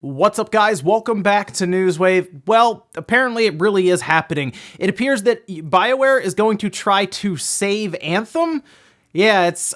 What's up, guys? Welcome back to Newswave. Well, apparently it really is happening. It appears that Bioware is going to try to save Anthem. Yeah, it's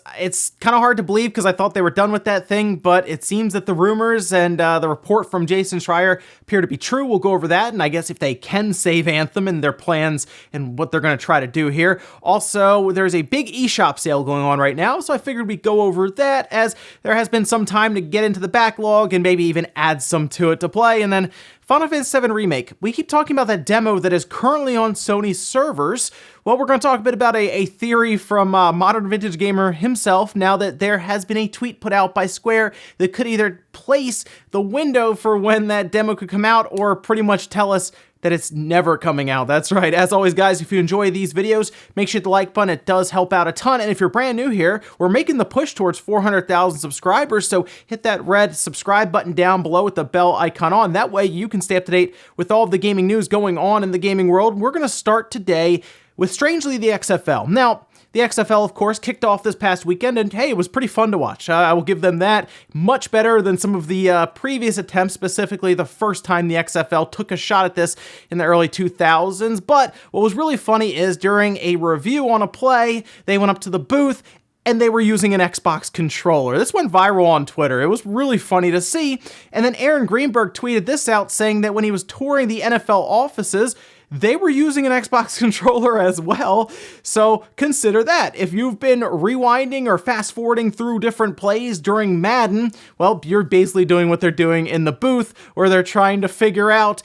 kind of hard to believe because I thought they were done with that thing, but it seems that the rumors and the report from Jason Schreier appear to be true. We'll go over that, and I guess if they can save Anthem and their plans and what they're going to try to do here. Also, there's a big eShop sale going on right now, so I figured we'd go over that as there has been some time to get into the backlog and maybe even add some to it to play, and then Final Fantasy VII Remake. We keep talking about that demo that is currently on Sony's servers. Well, we're going to talk a bit about a theory from Modern Vintage Gamer himself, now that there has been a tweet put out by Square that could either place the window for when that demo could come out or pretty much tell us that it's never coming out. That's right. As always, guys, if you enjoy these videos, make sure to hit the like button. It does help out a ton. And if you're brand new here, we're making the push towards 400,000 subscribers. So hit that red subscribe button down below with the bell icon on. That way you can stay up to date with all of the gaming news going on in the gaming world. We're going to start today with, strangely, the XFL. Now, the XFL, of course, kicked off this past weekend, and hey, it was pretty fun to watch. I will give them that. Much better than some of the previous attempts, specifically the first time the XFL took a shot at this in the early 2000s. But what was really funny is during a review on a play, they went up to the booth and they were using an Xbox controller. This went viral on Twitter. It was really funny to see. And then Aaron Greenberg tweeted this out, saying that when he was touring the NFL offices, they were using an Xbox controller as well. So consider that. If you've been rewinding or fast forwarding through different plays during Madden, well, you're basically doing what they're doing in the booth, where they're trying to figure out,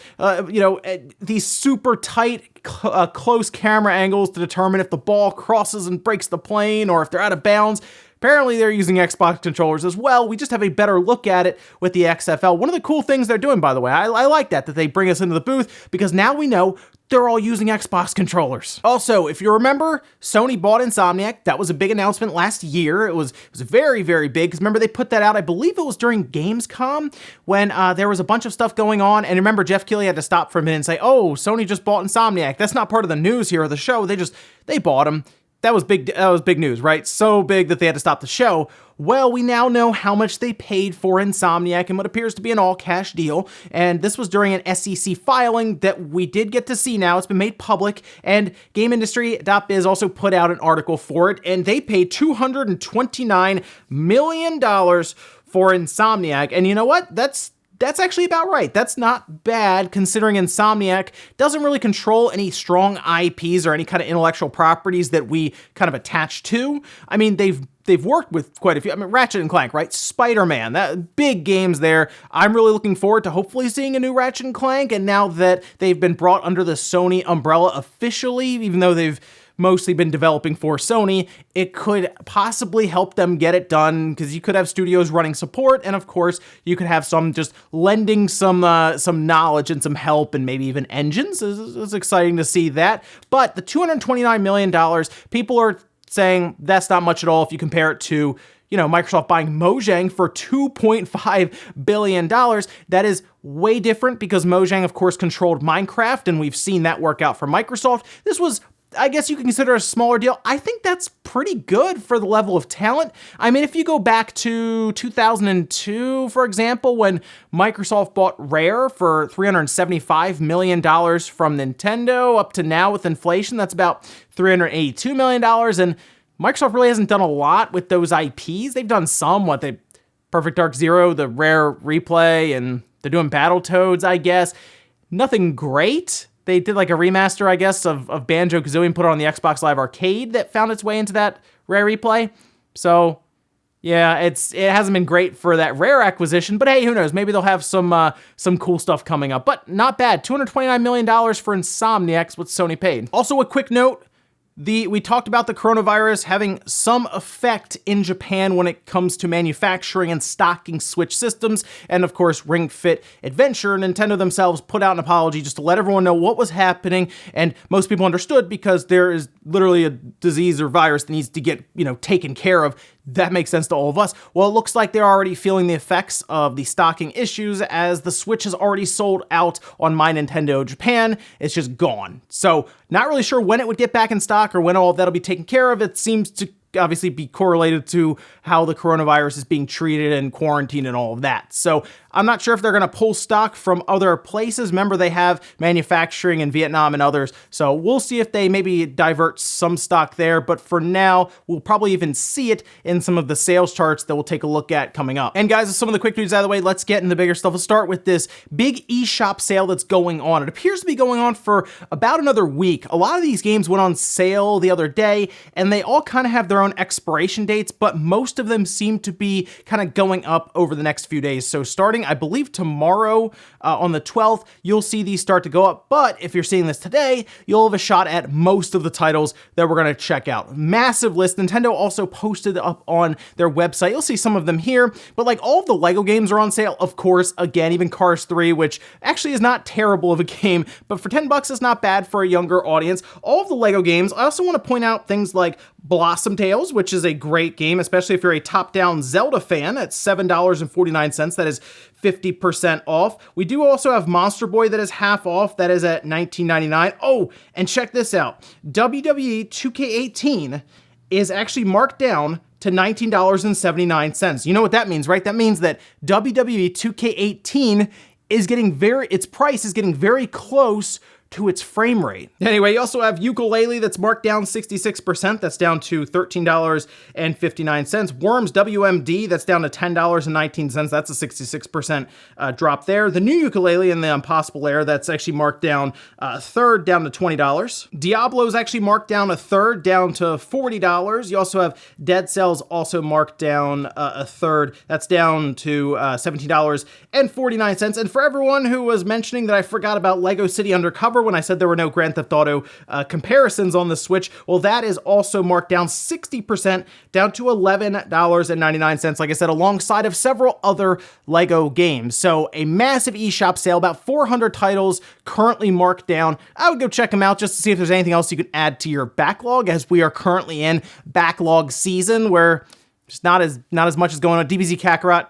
these super tight, close camera angles to determine if the ball crosses and breaks the plane or if they're out of bounds. Apparently, they're using Xbox controllers as well. We just have a better look at it with the XFL. One of the cool things they're doing, by the way, I like that they bring us into the booth, because now we know they're all using Xbox controllers. Also, if you remember, Sony bought Insomniac. That was a big announcement last year. It was very, very big, because remember, they put that out, I believe it was during Gamescom, when there was a bunch of stuff going on. And remember, Jeff Keighley had to stop for a minute and say, oh, Sony just bought Insomniac. That's not part of the news here or the show. They bought them. That was big news, right? So big that they had to stop the show. Well, we now know how much they paid for Insomniac in what appears to be an all-cash deal, and this was during an SEC filing that we did get to see now. It's been made public, and GameIndustry.biz also put out an article for it, and they paid $229 million for Insomniac, and you know what? That's actually about right. That's not bad, considering Insomniac doesn't really control any strong IPs or any kind of intellectual properties that we kind of attach to. I mean, they've worked with quite a few. I mean, Ratchet and Clank, right? Spider-Man, that big games there. I'm really looking forward to hopefully seeing a new Ratchet and Clank. And now that they've been brought under the Sony umbrella officially, even though they've mostly been developing for Sony, it could possibly help them get it done, because you could have studios running support, and of course you could have some just lending some knowledge and some help, and maybe even engines. It's exciting to see that. But the $229 million, people are saying that's not much at all if you compare it to, Microsoft buying Mojang for $2.5 billion. That is way different, because Mojang, of course, controlled Minecraft, and we've seen that work out for Microsoft. This was, I guess you can consider a smaller deal. I think that's pretty good for the level of talent. I mean, if you go back to 2002, for example, when Microsoft bought Rare for $375 million from Nintendo, up to now with inflation, that's about $382 million. And Microsoft really hasn't done a lot with those IPs. They've done some, Perfect Dark Zero, the Rare replay, and they're doing Battletoads, I guess. Nothing great. They did like a remaster, I guess, of Banjo-Kazooie and put it on the Xbox Live Arcade that found its way into that Rare replay. So, yeah, it hasn't been great for that Rare acquisition, but hey, who knows? Maybe they'll have some cool stuff coming up. But not bad. $229 million for Insomniac's what Sony paid. Also, a quick note. We talked about the coronavirus having some effect in Japan when it comes to manufacturing and stocking Switch systems, and of course Ring Fit Adventure. Nintendo themselves put out an apology just to let everyone know what was happening, and most people understood, because there is literally a disease or virus that needs to get, taken care of. That makes sense to all of us. Well, it looks like they're already feeling the effects of the stocking issues, as the Switch is already sold out on My Nintendo Japan. It's just gone. So not really sure when it would get back in stock or when all of that'll be taken care of. It seems to obviously be correlated to how the coronavirus is being treated and quarantined and all of that. So I'm not sure if they're going to pull stock from other places. Remember, they have manufacturing in Vietnam and others, so we'll see if they maybe divert some stock there, but for now, we'll probably even see it in some of the sales charts that we'll take a look at coming up. And guys, with some of the quick news out of the way, let's get into the bigger stuff. Let's start with this big eShop sale that's going on. It appears to be going on for about another week. A lot of these games went on sale the other day, and they all kind of have their own expiration dates, but most of them seem to be kind of going up over the next few days. So starting, I believe, tomorrow on the 12th, you'll see these start to go up. But if you're seeing this today, you'll have a shot at most of the titles that we're going to check out. Massive list. Nintendo also posted up on their website. You'll see some of them here, but like all of the Lego games are on sale, of course. Again, even Cars 3, which actually is not terrible of a game, but for $10 is not bad for a younger audience. All of the Lego games. I also want to point out things like Blossom Tales, which is a great game, especially if you're a top-down Zelda fan, at $7.49. That is 50% off. We do also have Monster Boy that is half off. That is at $19.99. Oh, and check this out. WWE 2K18 is actually marked down to $19.79. You know what that means, right? That means that WWE 2K18 is getting its price is getting very close to its frame rate. Anyway, you also have Yooka-Laylee that's marked down 66%. That's down to $13.59. Worms WMD, that's down to $10.19. That's a 66% drop there. The new Yooka-Laylee in the Impossible Air, that's actually marked down a third, down to $20. Diablo's actually marked down a third, down to $40. You also have Dead Cells also marked down a third. That's down to $17.49. And for everyone who was mentioning that I forgot about Lego City Undercover when I said there were no Grand Theft Auto comparisons on the Switch, well, that is also marked down 60%, down to $11.99, like I said, alongside of several other Lego games. So a massive eShop sale, about 400 titles currently marked down. I would go check them out just to see if there's anything else you can add to your backlog, as we are currently in backlog season, where there's not as much is going on. DBZ Kakarot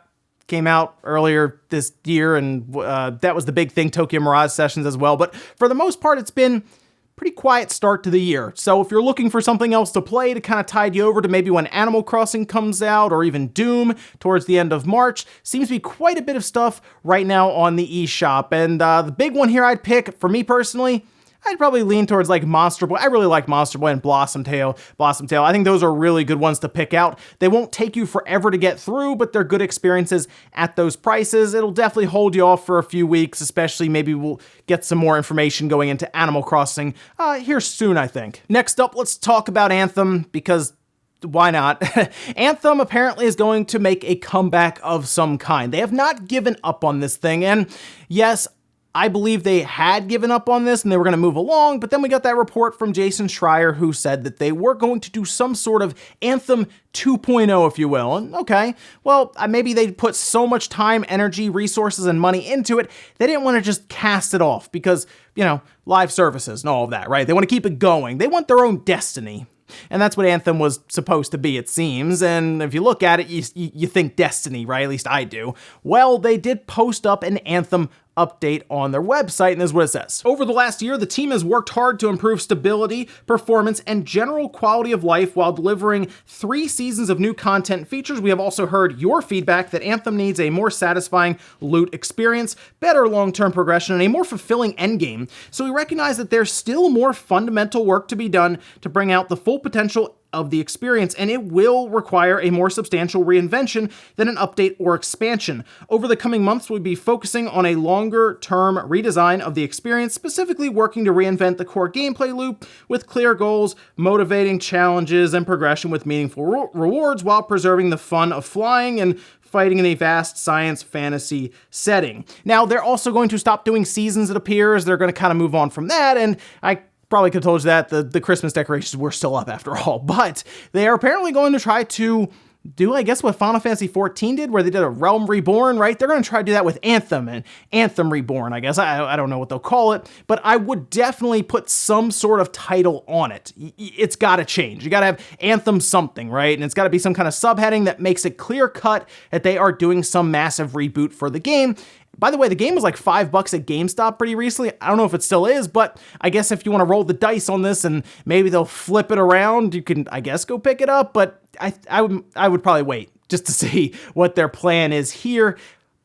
came out earlier this year, and that was the big thing, Tokyo Mirage Sessions as well. But for the most part, it's been pretty quiet start to the year. So if you're looking for something else to play to kind of tide you over to maybe when Animal Crossing comes out, or even Doom towards the end of March, seems to be quite a bit of stuff right now on the eShop. And the big one here I'd pick, for me personally, I'd probably lean towards like Monster Boy. I really like Monster Boy and Blossom Tale. I think those are really good ones to pick out. They won't take you forever to get through, but they're good experiences at those prices. It'll definitely hold you off for a few weeks, especially maybe we'll get some more information going into Animal Crossing here soon, I think. Next up, let's talk about Anthem, because why not? Anthem apparently is going to make a comeback of some kind. They have not given up on this thing, and yes, I believe they had given up on this and they were going to move along, but then we got that report from Jason Schreier who said that they were going to do some sort of Anthem 2.0, if you will. And okay, well, maybe they put so much time, energy, resources, and money into it, they didn't want to just cast it off because, you know, live services and all of that, right? They want to keep it going. They want their own destiny. And that's what Anthem was supposed to be, it seems. And if you look at it, you think Destiny, right? At least I do. Well, they did post up an Anthem update on their website, and this is what it says. Over the last year, the team has worked hard to improve stability, performance, and general quality of life while delivering 3 seasons of new content and features. We have also heard your feedback that Anthem needs a more satisfying loot experience, better long-term progression, and a more fulfilling endgame. So we recognize that there's still more fundamental work to be done to bring out the full potential of the experience, and it will require a more substantial reinvention than an update or expansion. Over the coming months, we'll be focusing on a longer-term redesign of the experience, specifically working to reinvent the core gameplay loop with clear goals, motivating challenges, and progression with meaningful rewards while preserving the fun of flying and fighting in a vast science fantasy setting. Now, they're also going to stop doing seasons, it appears. They're going to kind of move on from that, and I probably could have told you that the Christmas decorations were still up after all, but they are apparently going to try to do, I guess, what Final Fantasy XIV did, where they did a Realm Reborn, right? They're going to try to do that with Anthem and Anthem Reborn, I guess. I don't know what they'll call it, but I would definitely put some sort of title on it. It's got to change. You got to have Anthem something, right? And it's got to be some kind of subheading that makes it clear cut that they are doing some massive reboot for the game. By the way, the game was like $5 at GameStop pretty recently. I don't know if it still is, but I guess if you want to roll the dice on this and maybe they'll flip it around, you can, I guess, go pick it up. But I would probably wait just to see what their plan is here.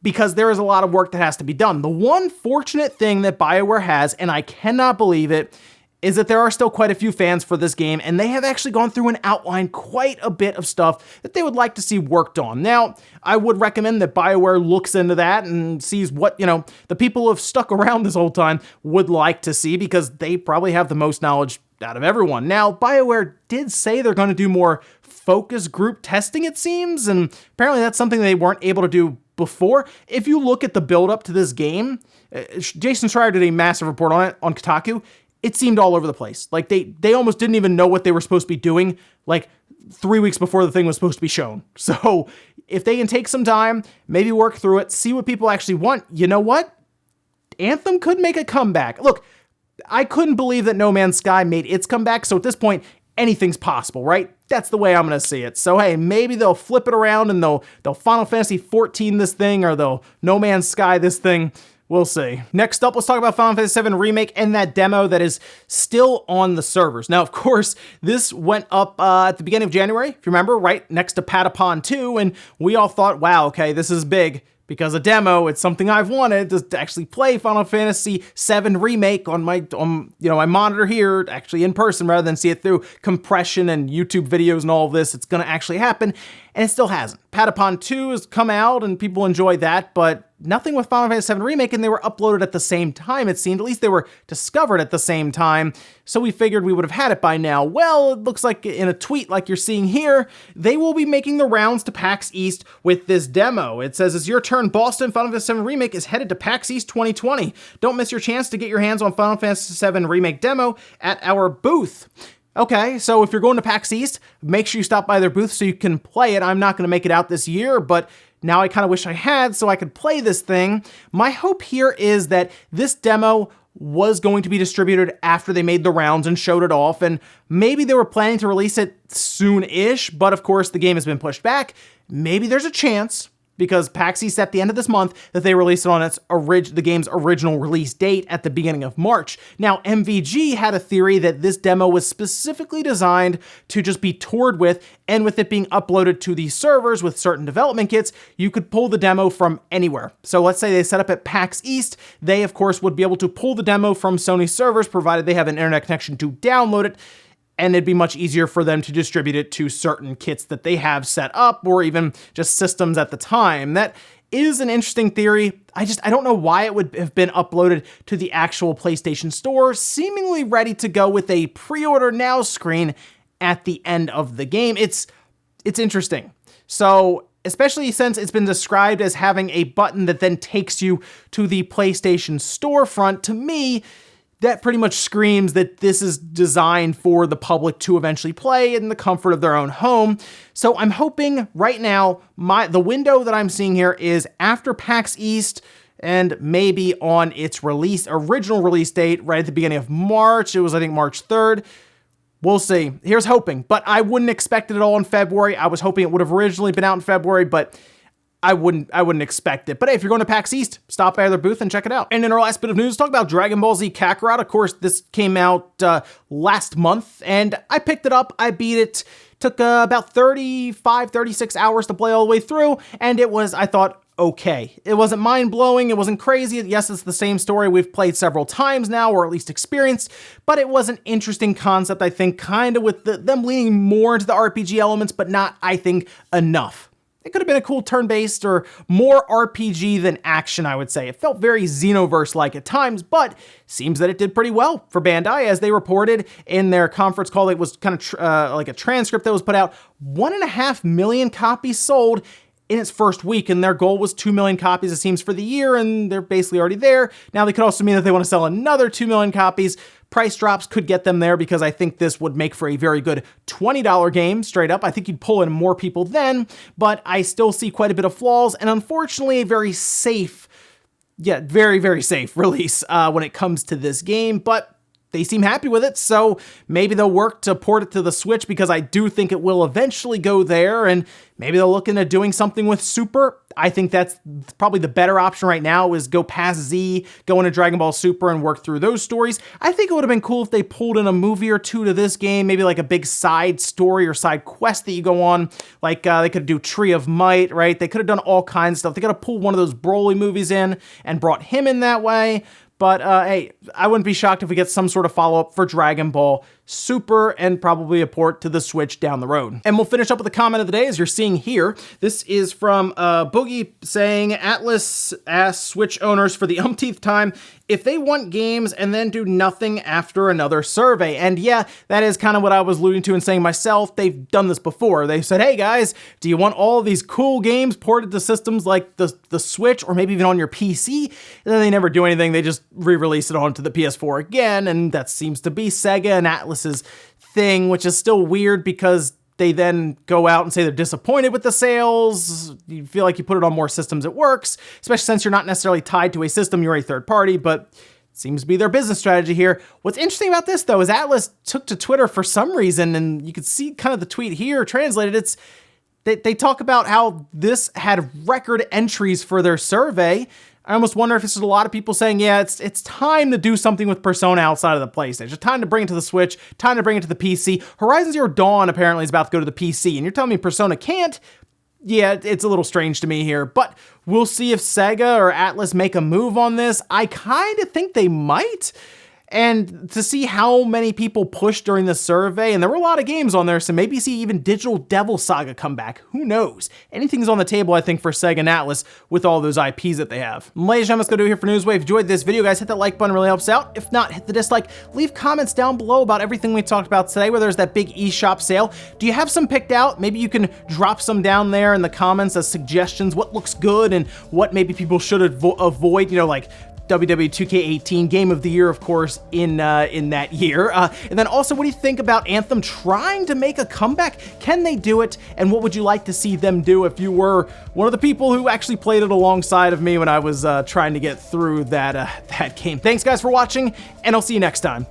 because there is a lot of work that has to be done. The one fortunate thing that BioWare has, and I cannot believe it, is that there are still quite a few fans for this game, and they have actually gone through and outlined quite a bit of stuff that they would like to see worked on. Now, I would recommend that BioWare looks into that and sees what, the people who have stuck around this whole time would like to see, because they probably have the most knowledge out of everyone. Now, BioWare did say they're going to do more focus group testing, it seems, and apparently that's something they weren't able to do before. If you look at the build-up to this game, Jason Schreier did a massive report on it on Kotaku. It seemed all over the place. Like, they almost didn't even know what they were supposed to be doing, like, 3 weeks before the thing was supposed to be shown. So, if they can take some time, maybe work through it, see what people actually want, you know what? Anthem could make a comeback. Look, I couldn't believe that No Man's Sky made its comeback, so at this point, anything's possible, right? That's the way I'm going to see it. So, hey, maybe they'll flip it around and they'll Final Fantasy 14 this thing, or they'll No Man's Sky this thing. We'll see. Next up, let's talk about Final Fantasy VII Remake and that demo that is still on the servers. Now, of course, this went up at the beginning of January, if you remember, right next to Patapon 2, and we all thought, wow, okay, this is big. Because a demo, it's something I've wanted to actually play Final Fantasy VII Remake on my monitor here, actually in person, rather than see it through compression and YouTube videos and all of this. It's going to actually happen, and it still hasn't. Patapon 2 has come out, and people enjoy that, but nothing with Final Fantasy VII Remake, and they were uploaded at the same time, it seemed. At least they were discovered at the same time, so we figured we would have had it by now. Well, it looks like in a tweet like you're seeing here, they will be making the rounds to PAX East with this demo. It says, "It's your turn, Boston. Final Fantasy VII Remake is headed to PAX East 2020. Don't miss your chance to get your hands on Final Fantasy VII Remake demo at our booth." Okay, so if you're going to PAX East, make sure you stop by their booth so you can play it. I'm not going to make it out this year, but now I kind of wish I had so I could play this thing. My hope here is that this demo was going to be distributed after they made the rounds and showed it off, and maybe they were planning to release it soon-ish, but of course the game has been pushed back. Maybe there's a chance, because PAX East at the end of this month, that they release it on the game's original release date at the beginning of March. Now, MVG had a theory that this demo was specifically designed to just be toured with, and with it being uploaded to these servers with certain development kits, you could pull the demo from anywhere. So let's say they set up at PAX East, they of course would be able to pull the demo from Sony servers, provided they have an internet connection to download it, and it'd be much easier for them to distribute it to certain kits that they have set up, or even just systems at the time. That is an interesting theory. I don't know why it would have been uploaded to the actual PlayStation Store, seemingly ready to go with a pre-order now screen at the end of the game. It's interesting. So, especially since it's been described as having a button that then takes you to the PlayStation storefront, to me, that pretty much screams that this is designed for the public to eventually play in the comfort of their own home. So I'm hoping right now, the window that I'm seeing here is after PAX East, and maybe on its original release date, right at the beginning of March. It was, I think, March 3rd. We'll see. Here's hoping. But I wouldn't expect it at all in February. I was hoping it would have originally been out in February, but I wouldn't expect it. But hey, if you're going to PAX East, stop by their booth and check it out. And in our last bit of news, talk about Dragon Ball Z Kakarot. Of course, this came out last month, and I picked it up. I beat it. Took about 36 hours to play all the way through, and it was, I thought, okay. It wasn't mind-blowing, it wasn't crazy. Yes, it's the same story we've played several times now, or at least experienced, but it was an interesting concept, I think, kind of with them leaning more into the RPG elements, but not, I think, enough. It could have been a cool turn-based or more RPG than action, I would say. It felt very Xenoverse-like at times, but seems that it did pretty well for Bandai, as they reported in their conference call. It was kind of like a transcript that was put out. 1.5 million copies sold in its first week, and their goal was 2 million copies, it seems, for the year, and they're basically already there. Now, they could also mean that they want to sell another 2 million copies. Price drops could get them there, because I think this would make for a very good $20 game, straight up. I think you'd pull in more people then, but I still see quite a bit of flaws, and unfortunately a very safe, very, very safe release when it comes to this game. But they seem happy with it, so maybe they'll work to port it to the Switch, because I do think it will eventually go there, and maybe they'll look into doing something with Super. I think that's probably the better option right now, is go past Z, go into Dragon Ball Super and work through those stories. I think it would have been cool if they pulled in a movie or two to this game, maybe like a big side story or side quest that you go on, like they could do Tree of Might, right? They could have done all kinds of stuff. They could have pulled one of those Broly movies in and brought him in that way. But hey, I wouldn't be shocked if we get some sort of follow-up for Dragon Ball Super and probably a port to the Switch down the road. And we'll finish up with the comment of the day, as you're seeing here. This is from Boogie saying, Atlas asks Switch owners for the umpteenth time if they want games and then do nothing after another survey. And yeah, that is kind of what I was alluding to and saying myself. They've done this before. They said, hey guys, do you want all of these cool games ported to systems like the Switch or maybe even on your PC? And then they never do anything. They just re-release it onto the PS4 again. And that seems to be Sega and Atlas's thing, which is still weird because they then go out and say they're disappointed with the sales. You feel like you put it on more systems, it works, especially since you're not necessarily tied to a system, you're a third party, but it seems to be their business strategy here. What's interesting about this though is Atlas took to Twitter for some reason, and you can see kind of the tweet here translated. They talk about how this had record entries for their survey. I almost wonder if this is a lot of people saying, yeah, it's time to do something with Persona outside of the PlayStation. Time to bring it to the Switch, time to bring it to the PC. Horizon Zero Dawn apparently is about to go to the PC, and you're telling me Persona can't? Yeah, it's a little strange to me here, but we'll see if Sega or Atlas make a move on this. I kind of think they might. And to see how many people pushed during the survey, and there were a lot of games on there, so maybe see even Digital Devil Saga come back. Who knows? Anything's on the table, I think, for Sega and Atlas with all those IPs that they have. Ladies and gentlemen, let's go do it here for Newswave. If you enjoyed this video, guys, hit that like button, really helps out. If not, hit the dislike. Leave comments down below about everything we talked about today, whether there's that big eShop sale. Do you have some picked out? Maybe you can drop some down there in the comments as suggestions, what looks good and what maybe people should avoid, you know, like WWE 2K18 Game of the Year, of course, in that year. And then also, what do you think about Anthem trying to make a comeback? Can they do it? And what would you like to see them do if you were one of the people who actually played it alongside of me when I was trying to get through that game? Thanks, guys, for watching, and I'll see you next time.